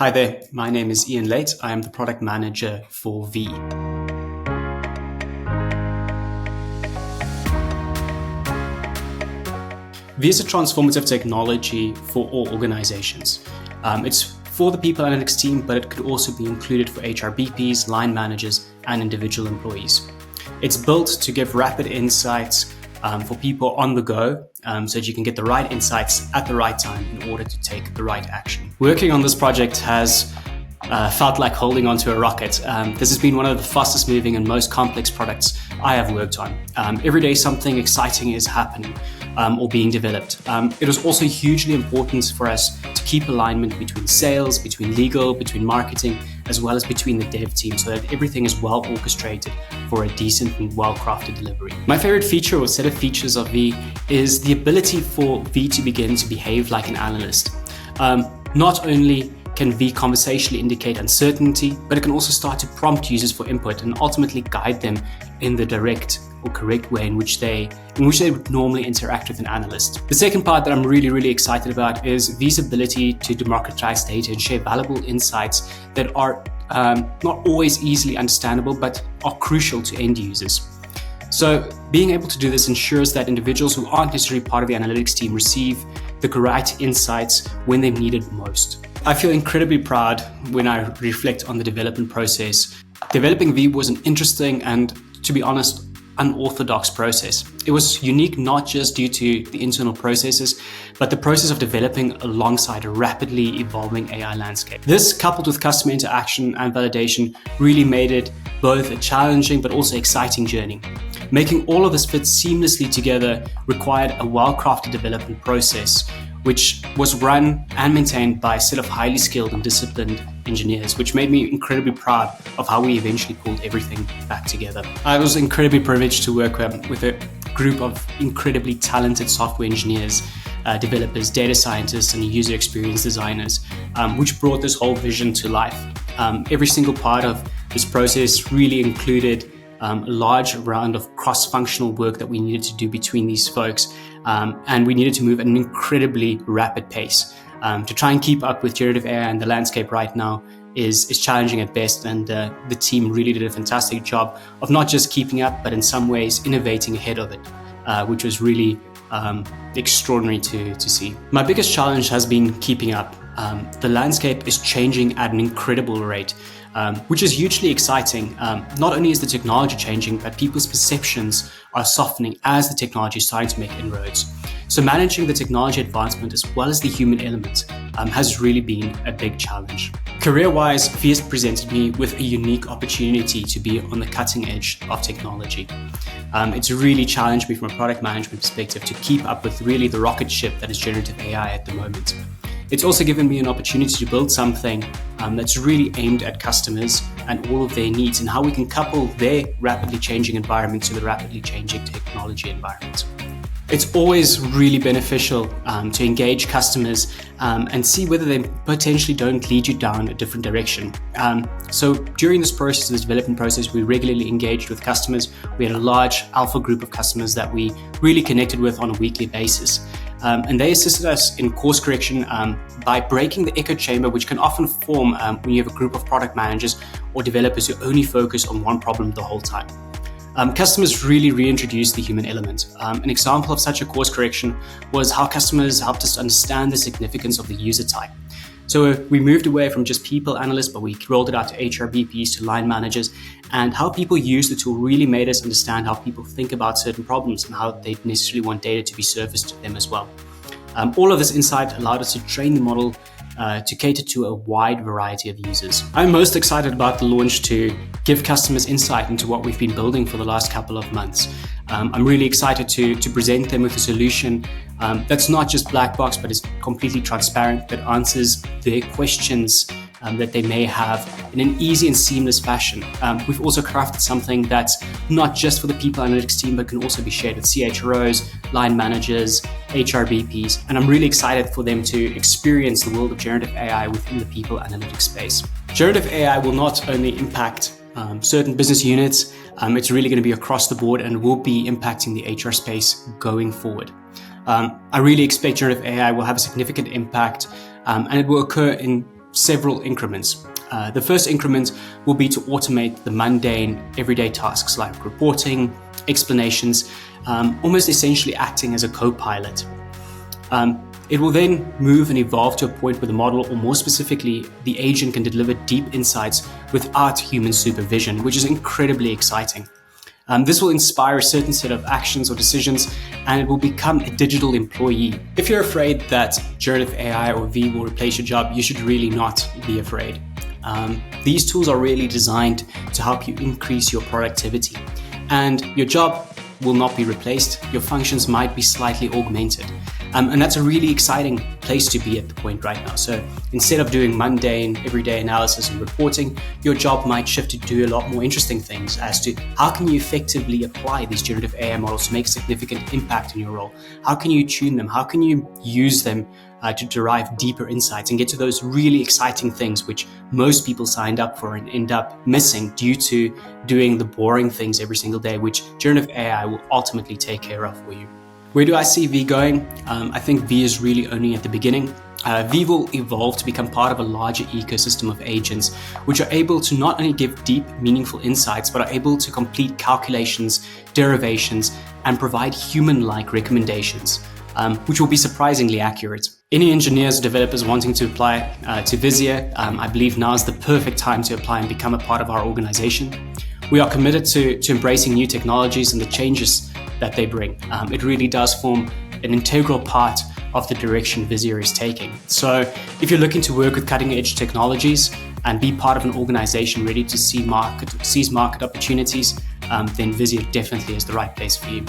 Hi there, my name is Ian Luyt. I am the product manager for V. V is a transformative technology for all organizations. It's for the people analytics team, but it could also be included for HRBPs, line managers, and individual employees. It's built to give rapid insights for people on the go, so that you can get the right insights at the right time in order to take the right action. Working on this project has felt like holding onto a rocket. This has been one of the fastest moving and most complex products I have worked on. Every day something exciting is happening or being developed. It was also hugely important for us to keep alignment between sales, between legal, between marketing, as well as between the dev team, so that everything is well orchestrated for a decent and well-crafted delivery. My favorite feature or set of features of V is the ability for V to begin to behave like an analyst. Not only can V conversationally indicate uncertainty, but it can also start to prompt users for input and ultimately guide them in the direct or correct way in which they would normally interact with an analyst. The second part that I'm really excited about is V's ability to democratize data and share valuable insights that are not always easily understandable, but are crucial to end users. So being able to do this ensures that individuals who aren't necessarily part of the analytics team receive the correct insights when they're needed most. I feel incredibly proud when I reflect on the development process. Developing V was an interesting and, to be honest, unorthodox process. It was unique not just due to the internal processes, but the process of developing alongside a rapidly evolving AI landscape. This, coupled with customer interaction and validation, really made it both a challenging but also exciting journey. Making all of this fit seamlessly together required a well-crafted development process, which was run and maintained by a set of highly skilled and disciplined engineers, which made me incredibly proud of how we eventually pulled everything back together. I was incredibly privileged to work with a group of incredibly talented software engineers, developers, data scientists, and user experience designers, which brought this whole vision to life. Every single part of this process really included a large round of cross-functional work that we needed to do between these folks, and we needed to move at an incredibly rapid pace. To try and keep up with generative AI and the landscape right now is challenging at best, and the team really did a fantastic job of not just keeping up, but in some ways innovating ahead of it, which was really extraordinary to see. My biggest challenge has been keeping up. The landscape is changing at an incredible rate, which is hugely exciting. Not only is the technology changing, but people's perceptions are softening as the technology is starting to make inroads. So managing the technology advancement as well as the human element has really been a big challenge. Career-wise, V has presented me with a unique opportunity to be on the cutting edge of technology. It's really challenged me from a product management perspective to keep up with really the rocket ship that is generative AI at the moment. It's also given me an opportunity to build something that's really aimed at customers and all of their needs, and how we can couple their rapidly changing environment to the rapidly changing technology environment. It's always really beneficial to engage customers and see whether they potentially don't lead you down a different direction. So during this process, this development process, we regularly engaged with customers. We had a large alpha group of customers that we really connected with on a weekly basis. And they assisted us in course correction by breaking the echo chamber, which can often form when you have a group of product managers or developers who only focus on one problem the whole time. Customers really reintroduced the human element. An example of such a course correction was how customers helped us to understand the significance of the user type. So we moved away from just people analysts, but we rolled it out to HRBPs, to line managers, and how people use the tool really made us understand how people think about certain problems and how they necessarily want data to be surfaced to them as well. All of this insight allowed us to train the model to cater to a wide variety of users. I'm most excited about the launch to give customers insight into what we've been building for the last couple of months. I'm really excited to present them with a solution that's not just black box, but is completely transparent, that answers their questions that they may have in an easy and seamless fashion. We've also crafted something that's not just for the people analytics team, but can also be shared with CHROs, line managers, HRBPs, and I'm really excited for them to experience the world of generative AI within the people analytics space. Generative AI will not only impact certain business units, it's really going to be across the board and will be impacting the HR space going forward. I really expect generative AI will have a significant impact and it will occur in several increments. The first increment will be to automate the mundane, everyday tasks like reporting, explanations, almost essentially acting as a co-pilot. It will then move and evolve to a point where the model, or more specifically, the agent, can deliver deep insights without human supervision, which is incredibly exciting. This will inspire a certain set of actions or decisions, and it will become a digital employee. If you're afraid that generative AI or V will replace your job, you should really not be afraid. These tools are really designed to help you increase your productivity, and your job will not be replaced. Your functions might be slightly augmented. And that's a really exciting place to be at the point right now. So instead of doing mundane, everyday analysis and reporting, your job might shift to do a lot more interesting things as to how can you effectively apply these generative AI models to make a significant impact in your role? How can you tune them? How can you use them to derive deeper insights and get to those really exciting things which most people signed up for and end up missing due to doing the boring things every single day, which generative AI will ultimately take care of for you. Where do I see V going? I think V is really only at the beginning. V will evolve to become part of a larger ecosystem of agents, which are able to not only give deep, meaningful insights, but are able to complete calculations, derivations, and provide human-like recommendations, which will be surprisingly accurate. Any engineers or developers wanting to apply to Visier, I believe now is the perfect time to apply and become a part of our organization. We are committed to embracing new technologies and the changes that they bring. It really does form an integral part of the direction Visier is taking. So if you're looking to work with cutting edge technologies and be part of an organization ready to seize market opportunities, then Visier definitely is the right place for you.